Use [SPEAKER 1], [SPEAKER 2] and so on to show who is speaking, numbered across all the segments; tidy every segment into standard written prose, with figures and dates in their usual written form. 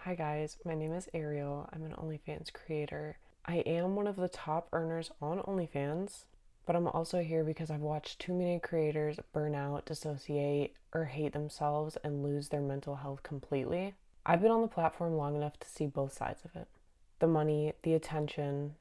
[SPEAKER 1] Hi guys, my name is Ariel. I'm an OnlyFans creator. I am one of the top earners on OnlyFans, but I'm also here because I've watched too many creators burn out, dissociate, or hate themselves and lose their mental health completely. I've been on the platform long enough to see both sides of it. The money, the attention,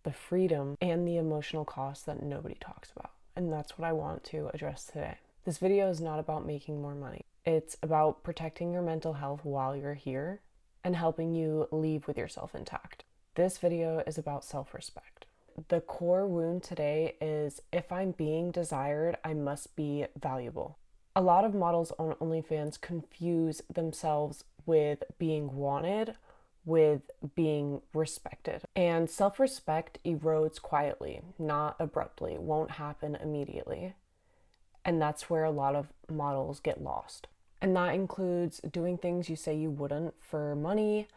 [SPEAKER 1] the freedom, and the emotional cost that nobody talks about. And that's what I want to address today. This video is not about making more money. It's about protecting your mental health while you're here and helping you leave with yourself intact. This video is about self-respect. The core wound today is if I'm being desired, I must be valuable. A lot of models on OnlyFans confuse themselves with being wanted with being respected. And self-respect erodes quietly, not abruptly, won't happen immediately. And that's where a lot of models get lost. And that includes doing things you say you wouldn't for money,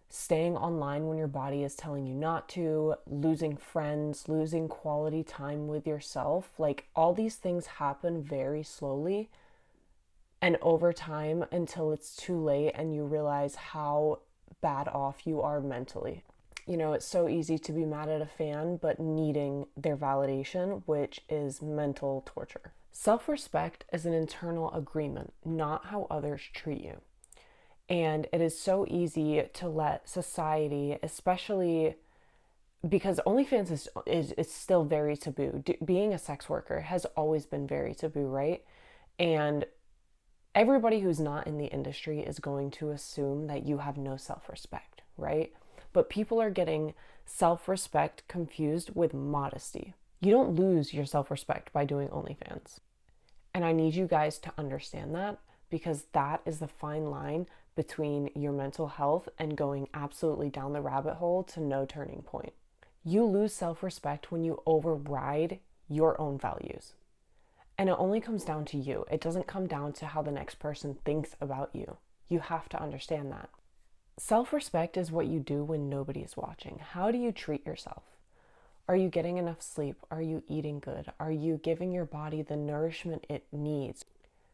[SPEAKER 1] staying online when your body is telling you not to, losing friends, losing quality time with yourself. Like, all these things happen very slowly and over time until it's too late and you realize how bad off you are mentally. You know, it's so easy to be mad at a fan, but needing their validation, which is mental torture. Self-respect is an internal agreement, not how others treat you. And it is so easy to let society, especially because OnlyFans is still very taboo. Being a sex worker has always been very taboo, right? And everybody who's not in the industry is going to assume that you have no self-respect, right? But people are getting self-respect confused with modesty. You don't lose your self-respect by doing OnlyFans. And I need you guys to understand that, because that is the fine line between your mental health and going absolutely down the rabbit hole to no turning point. You lose self-respect when you override your own values. And it only comes down to you. It doesn't come down to how the next person thinks about you. You have to understand that. Self-respect is what you do when nobody is watching. How do you treat yourself? Are you getting enough sleep? Are you eating good? Are you giving your body the nourishment it needs?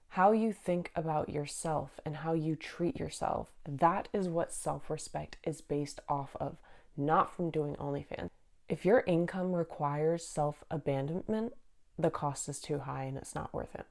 [SPEAKER 1] How you think about yourself and how you treat yourself, that is what self-respect is based off of, not from doing OnlyFans. If your income requires self-abandonment, the cost is too high and it's not worth it.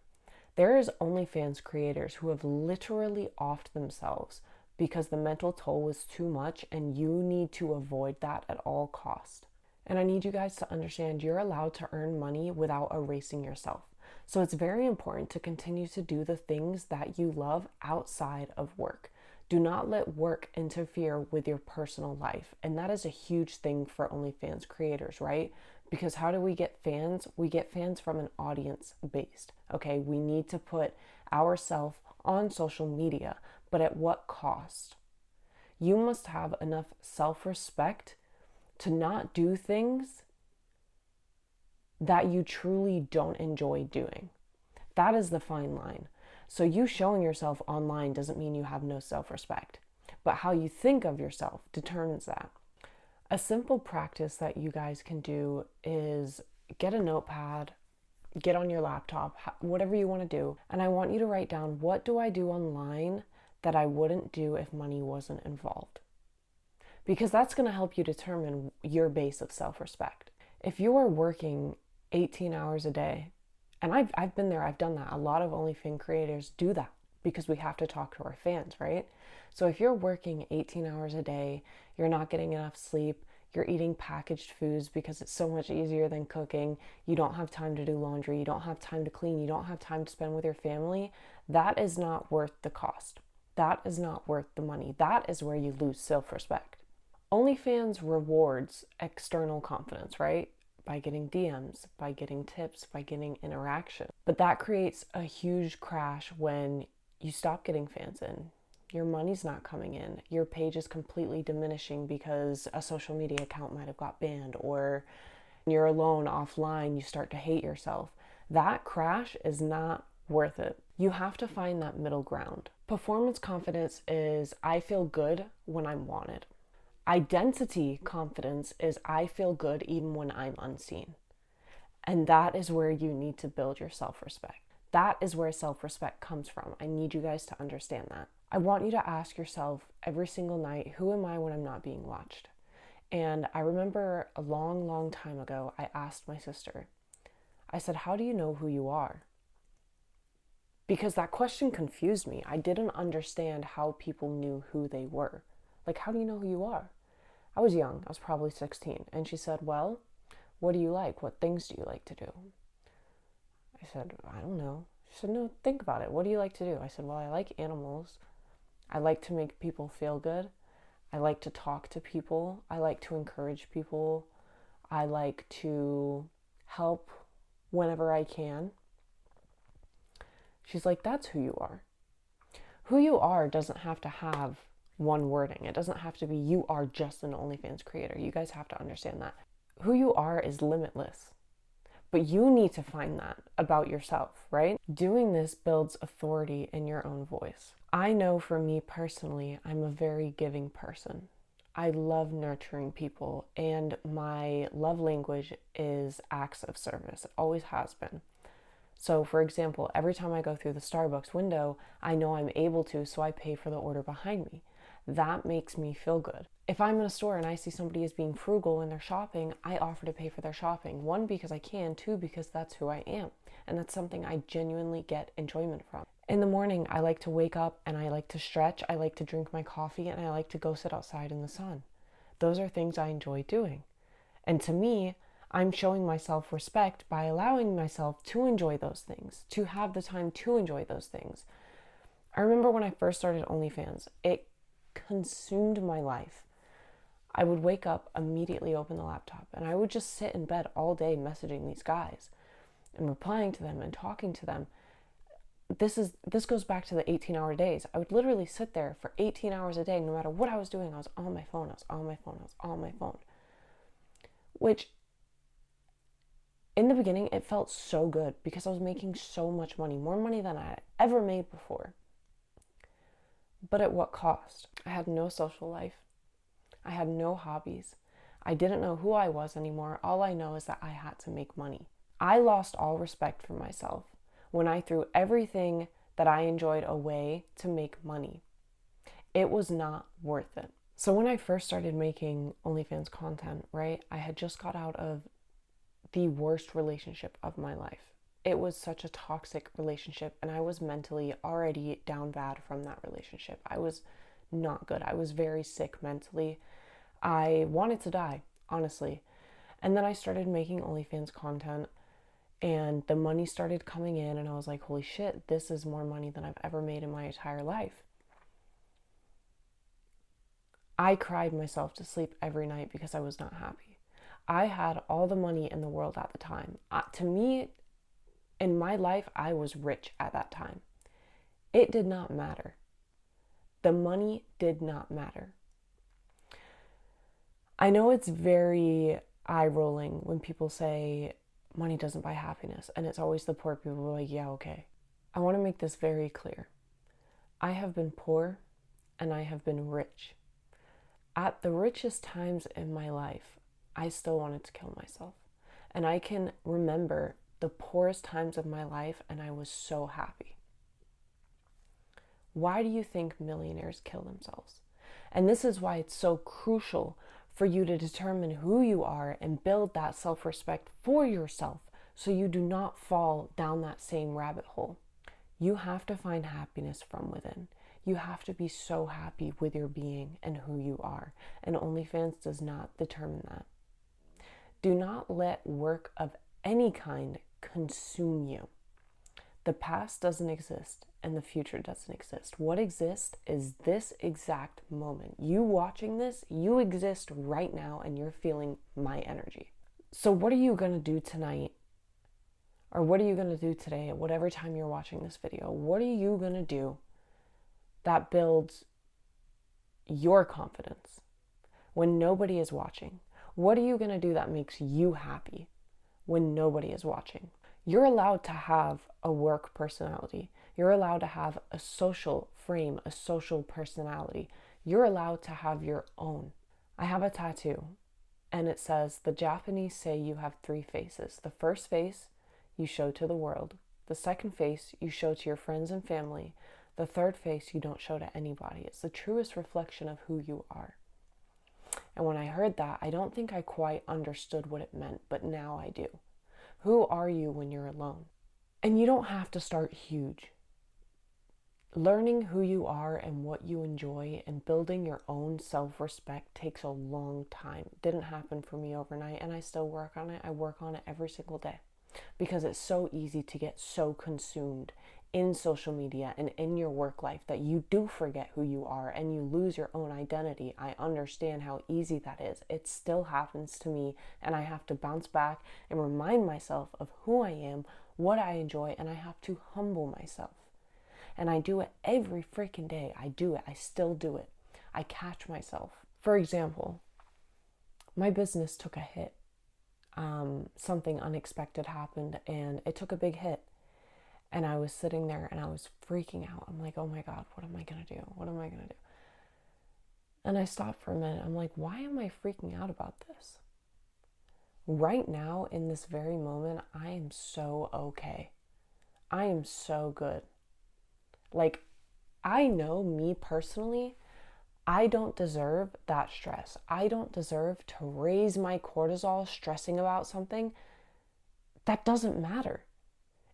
[SPEAKER 1] There is OnlyFans creators who have literally offed themselves because the mental toll was too much, and you need to avoid that at all costs. And I need you guys to understand you're allowed to earn money without erasing yourself. So it's very important to continue to do the things that you love outside of work. Do not let work interfere with your personal life. And that is a huge thing for OnlyFans creators, right? Because how do we get fans? We get fans from an audience based. Okay, we need to put ourselves on social media, but at what cost? You must have enough self-respect to not do things that you truly don't enjoy doing. That is the fine line. So you showing yourself online doesn't mean you have no self-respect, but how you think of yourself determines that. A simple practice that you guys can do is get a notepad, get on your laptop, whatever you want to do, and I want you to write down, what do I do online that I wouldn't do if money wasn't involved? Because that's going to help you determine your base of self-respect. If you are working 18 hours a day, and I've been there, I've done that. A lot of OnlyFans creators do that because we have to talk to our fans, right? So if you're working 18 hours a day, you're not getting enough sleep, you're eating packaged foods because it's so much easier than cooking, you don't have time to do laundry, you don't have time to clean, you don't have time to spend with your family, that is not worth the cost. That is not worth the money. That is where you lose self-respect. OnlyFans rewards external confidence, right? By getting DMs, by getting tips, by getting interaction. But that creates a huge crash when you stop getting fans in. Your money's not coming in. Your page is completely diminishing because a social media account might have got banned, or you're alone offline, you start to hate yourself. That crash is not worth it. You have to find that middle ground. Performance confidence is I feel good when I'm wanted. Identity confidence is I feel good even when I'm unseen. And that is where you need to build your self-respect. That is where self-respect comes from. I need you guys to understand that. I want you to ask yourself every single night, who am I when I'm not being watched? And I remember a long, long time ago, I asked my sister, I said, how do you know who you are? Because that question confused me. I didn't understand how people knew who they were. Like, how do you know who you are? I was young. I was probably 16. And she said, well, what do you like? What things do you like to do? I said, I don't know. She said, no, think about it. What do you like to do? I said, well, I like animals. I like to make people feel good. I like to talk to people. I like to encourage people. I like to help whenever I can. She's like, that's who you are. Who you are doesn't have to have one wording. It doesn't have to be, you are just an OnlyFans creator. You guys have to understand that. Who you are is limitless. But you need to find that about yourself, right? Doing this builds authority in your own voice. I know for me personally, I'm a very giving person. I love nurturing people, and my love language is acts of service. It always has been. So, for example, every time I go through the Starbucks window, I know I'm able to, so I pay for the order behind me. That makes me feel good. If I'm in a store and I see somebody is being frugal in their shopping, I offer to pay for their shopping. One, because I can. Two, because that's who I am. And that's something I genuinely get enjoyment from. In the morning, I like to wake up and I like to stretch. I like to drink my coffee and I like to go sit outside in the sun. Those are things I enjoy doing. And to me, I'm showing myself respect by allowing myself to enjoy those things, to have the time to enjoy those things. I remember when I first started OnlyFans, it consumed my life. I would wake up, immediately open the laptop, and I would just sit in bed all day messaging these guys and replying to them and talking to them. This goes back to the 18-hour days. I would literally sit there for 18 hours a day. No matter what I was doing, I was on my phone, I was on my phone, I was on my phone. Which, in the beginning, it felt so good because I was making so much money, more money than I had ever made before. But at what cost? I had no social life. I had no hobbies. I didn't know who I was anymore. All I know is that I had to make money. I lost all respect for myself when I threw everything that I enjoyed away to make money. It was not worth it. So when I first started making OnlyFans content, right, I had just got out of the worst relationship of my life. It was such a toxic relationship, and I was mentally already down bad from that relationship. I was not good. I was very sick mentally. I wanted to die, honestly. And then I started making OnlyFans content, and the money started coming in, and I was like, holy shit, this is more money than I've ever made in my entire life. I cried myself to sleep every night because I was not happy. I had all the money in the world at the time. To me, in my life, I was rich at that time. It did not matter. The money did not matter. I know it's very eye-rolling when people say money doesn't buy happiness, and it's always the poor people who are like, yeah, okay. I want to make this very clear. I have been poor and I have been rich. At the richest times in my life, I still wanted to kill myself. And I can remember the poorest times of my life, and I was so happy. Why do you think millionaires kill themselves? And this is why it's so crucial for you to determine who you are and build that self-respect for yourself so you do not fall down that same rabbit hole. You have to find happiness from within. You have to be so happy with your being and who you are. And OnlyFans does not determine that. Do not let work of any kind consume you. The past doesn't exist and the future doesn't exist. What exists is this exact moment. You watching this, you exist right now and you're feeling my energy. So what are you going to do tonight? Or what are you going to do today at whatever time you're watching this video? What are you going to do that builds your confidence when nobody is watching? What are you going to do that makes you happy when nobody is watching? You're allowed to have a work personality. You're allowed to have a social frame, a social personality. You're allowed to have your own. I have a tattoo and it says, the Japanese say you have 3 faces. The first face you show to the world. The second face you show to your friends and family. The third face you don't show to anybody. It's the truest reflection of who you are. And when I heard that, I don't think I quite understood what it meant, but now I do. Who are you when you're alone? And you don't have to start huge. Learning who you are and what you enjoy and building your own self-respect takes a long time. It didn't happen for me overnight, and I still work on it. I work on it every single day because it's so easy to get so consumed in social media and in your work life that you do forget who you are and you lose your own identity. I understand how easy that is. It still happens to me, and I have to bounce back and remind myself of who I am, what I enjoy, and I have to humble myself. And I do it every freaking day. I do it. I still do it. I catch myself. For example, my business took a hit. Something unexpected happened and it took a big hit. And I was sitting there and I was freaking out. I'm like, oh my God, what am I going to do? What am I going to do? And I stopped for a minute. I'm like, why am I freaking out about this? Right now, in this very moment, I am so okay. I am so good. Like, I know me personally, I don't deserve that stress. I don't deserve to raise my cortisol stressing about something that doesn't matter.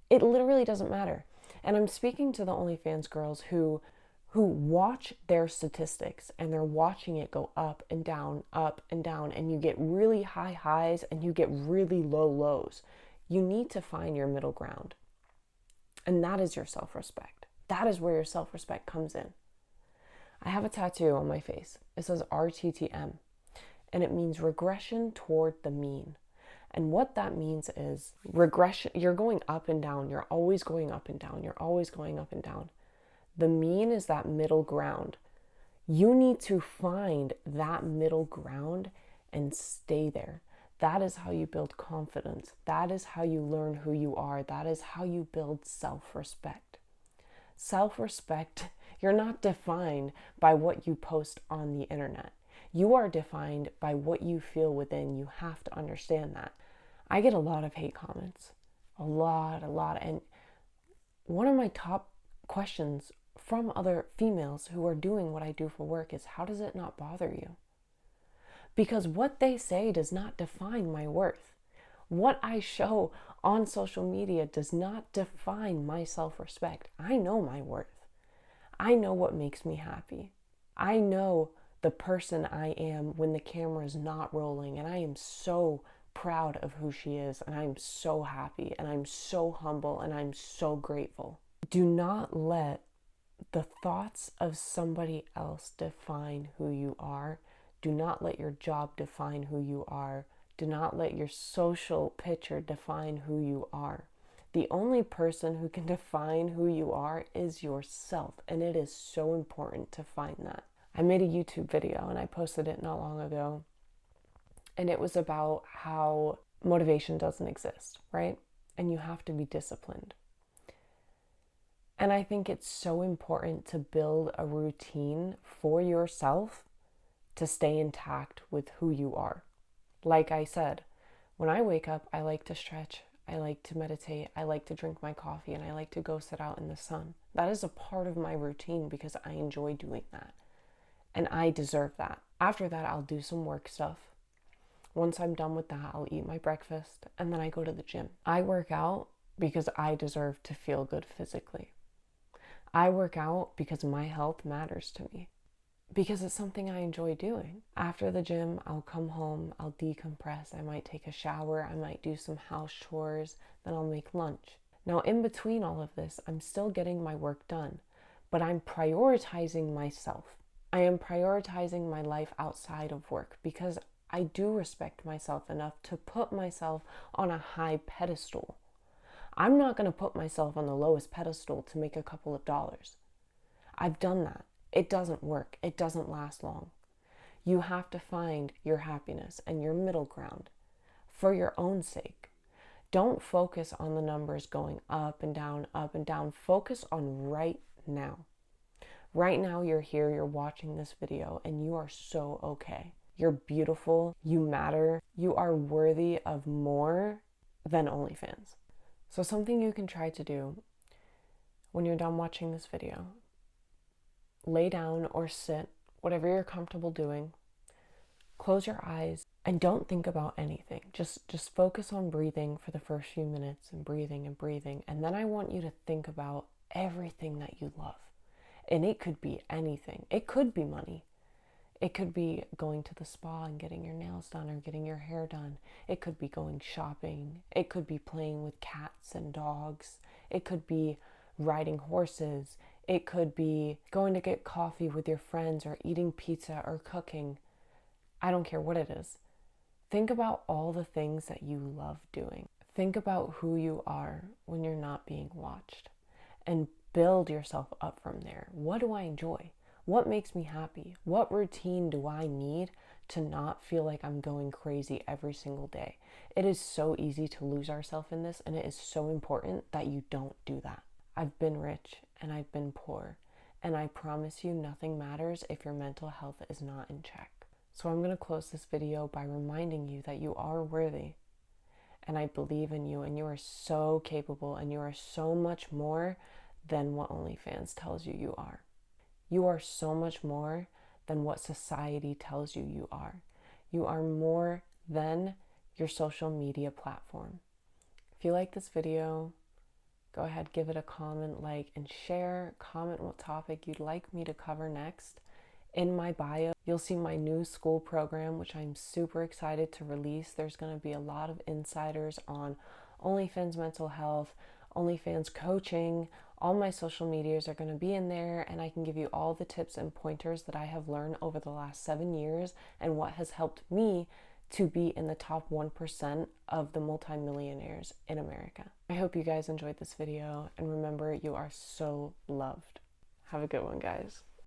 [SPEAKER 1] It literally doesn't matter. And I'm speaking to the OnlyFans girls who watch their statistics and they're watching it go up and down, and you get really high highs and you get really low lows. You need to find your middle ground. And that is your self-respect. That is where your self-respect comes in. I have a tattoo on my face. It says RTTM, and it means regression toward the mean. And what that means is regression. You're going up and down. You're always going up and down. You're always going up and down. The mean is that middle ground. You need to find that middle ground and stay there. That is how you build confidence. That is how you learn who you are. That is how you build self-respect. Self-respect, you're not defined by what you post on the internet. You are defined by what you feel within. You have to understand that. I get a lot of hate comments. A lot. And one of my top questions from other females who are doing what I do for work is, how does it not bother you? Because what they say does not define my worth. What I show on social media does not define my self-respect. I know my worth. I know what makes me happy. I know the person I am when the camera is not rolling, and I am so proud of who she is, and I'm so happy, and I'm so humble, and I'm so grateful. Do not let the thoughts of somebody else define who you are. Do not let your job define who you are. Do not let your social picture define who you are. The only person who can define who you are is yourself, and it is so important to find that. I made a YouTube video and I posted it not long ago, and it was about how motivation doesn't exist, right? And you have to be disciplined. And I think it's so important to build a routine for yourself to stay intact with who you are. Like I said, when I wake up, I like to stretch, I like to meditate, I like to drink my coffee, and I like to go sit out in the sun. That is a part of my routine because I enjoy doing that. And I deserve that. After that, I'll do some work stuff. Once I'm done with that, I'll eat my breakfast, and then I go to the gym. I work out because I deserve to feel good physically. I work out because my health matters to me. Because it's something I enjoy doing. After the gym, I'll come home, I'll decompress, I might take a shower, I might do some house chores, then I'll make lunch. Now, in between all of this, I'm still getting my work done, but I'm prioritizing myself. I am prioritizing my life outside of work because I do respect myself enough to put myself on a high pedestal. I'm not going to put myself on the lowest pedestal to make a couple of dollars. I've done that. It doesn't work. It doesn't last long. You have to find your happiness and your middle ground for your own sake. Don't focus on the numbers going up and down, up and down. Focus on right now. Right now, you're here, you're watching this video, and you are so okay. You're beautiful, you matter, you are worthy of more than OnlyFans. So something you can try to do when you're done watching this video lay down or sit, whatever you're comfortable doing. Close your eyes and don't think about anything. Just focus on breathing for the first few minutes, and breathing and breathing. And then I want you to think about everything that you love. And it could be anything. It could be money. It could be going to the spa and getting your nails done or getting your hair done. It could be going shopping. It could be playing with cats and dogs. It could be riding horses. It could be going to get coffee with your friends or eating pizza or cooking. I don't care what it is. Think about all the things that you love doing. Think about who you are when you're not being watched, and build yourself up from there. What do I enjoy? What makes me happy? What routine do I need to not feel like I'm going crazy every single day? It is so easy to lose ourselves in this, and it is so important that you don't do that. I've been rich and I've been poor, and I promise you nothing matters if your mental health is not in check. So I'm going to close this video by reminding you that you are worthy, and I believe in you, and you are so capable, and you are so much more than what OnlyFans tells you you are. You are so much more than what society tells you you are. You are more than your social media platform. If you like this video, go ahead, give it a comment, like, and share. Comment what topic you'd like me to cover next. In my bio, you'll see my new SKOOL program, which I'm super excited to release. There's going to be a lot of insiders on OnlyFans mental health, OnlyFans coaching. All my social medias are going to be in there, and I can give you all the tips and pointers that I have learned over the last 7 years and what has helped me to be in the top 1% of the multimillionaires in America. I hope you guys enjoyed this video, and remember, you are so loved. Have a good one, guys.